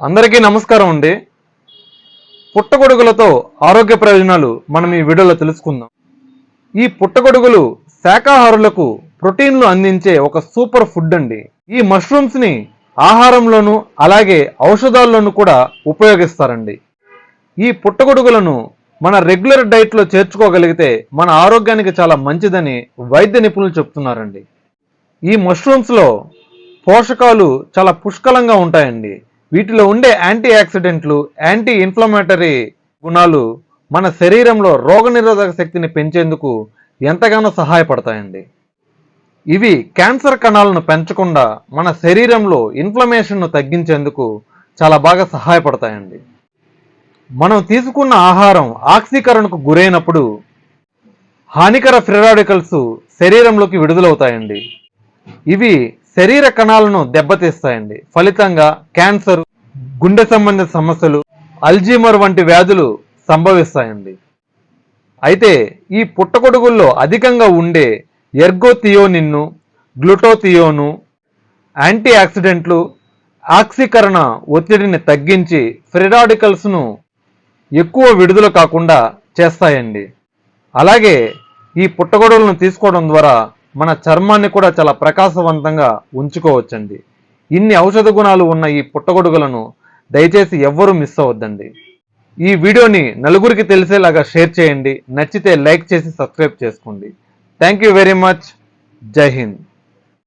అందరికీ నమస్కారం అండి. పుట్టగొడుగులతో ఆరోగ్య ప్రయోజనాలు మనం ఈ వీడియోలో తెలుసుకుందాం. ఈ పుట్టగొడుగులు శాకాహారులకు ప్రోటీన్లు అందించే ఒక సూపర్ ఫుడ్ అండి. ఈ మష్రూమ్స్ ని ఆహారంలోనూ అలాగే ఔషధాల్లోనూ కూడా ఉపయోగిస్తారండి. ఈ పుట్టగొడుగులను మన రెగ్యులర్ డైట్లో చేర్చుకోగలిగితే మన ఆరోగ్యానికి చాలా మంచిదని వైద్య నిపుణులు చెప్తున్నారండి. ఈ మష్రూమ్స్లో పోషకాలు చాలా పుష్కలంగా ఉంటాయండి. వీటిలో ఉండే యాంటీ ఆక్సిడెంట్లు, యాంటీ ఇన్ఫ్లమేటరీ గుణాలు మన శరీరంలో రోగనిరోధక శక్తిని పెంచేందుకు ఎంతగానో సహాయపడతాయండి. ఇవి క్యాన్సర్ కణాలను పెంచకుండా మన శరీరంలో ఇన్ఫ్లమేషన్ను తగ్గించేందుకు చాలా బాగా సహాయపడతాయండి. మనం తీసుకున్న ఆహారం ఆక్సీకరణకు గురైనప్పుడు హానికర ఫ్రీ రాడికల్స్ శరీరంలోకి విడుదలవుతాయండి. ఇవి శరీర కణాలను దెబ్బతీస్తాయండి. ఫలితంగా క్యాన్సర్, గుండె సంబంధిత సమస్యలు, అల్జీమర్ వంటి వ్యాధులు సంభవిస్తాయండి. అయితే ఈ పుట్టగొడుగుల్లో అధికంగా ఉండే ఎర్గోథియోనిన్ను, గ్లూటోథియోను యాంటీ ఆక్సిడెంట్లు ఆక్సీకరణ ఒత్తిడిని తగ్గించి ఫ్రీ రాడికల్స్ను ఎక్కువ విడుదల కాకుండా చేస్తాయండి. అలాగే ఈ పుట్టగొడుగులను తీసుకోవడం ద్వారా మన చర్మాన్ని కూడా చాలా ప్రకాశవంతంగా ఉంచుకోవచ్చండి. ఇన్ని ఔషధ గుణాలు ఉన్న ఈ పుట్టగొడుగులను దయచేసి ఎవ్వరూ మిస్ అవ్వద్దండి. ఈ వీడియోని నలుగురికి తెలిసేలాగా షేర్ చేయండి. నచ్చితే లైక్ చేసి సబ్స్క్రైబ్ చేసుకోండి. Thank you very much. జై హింద్.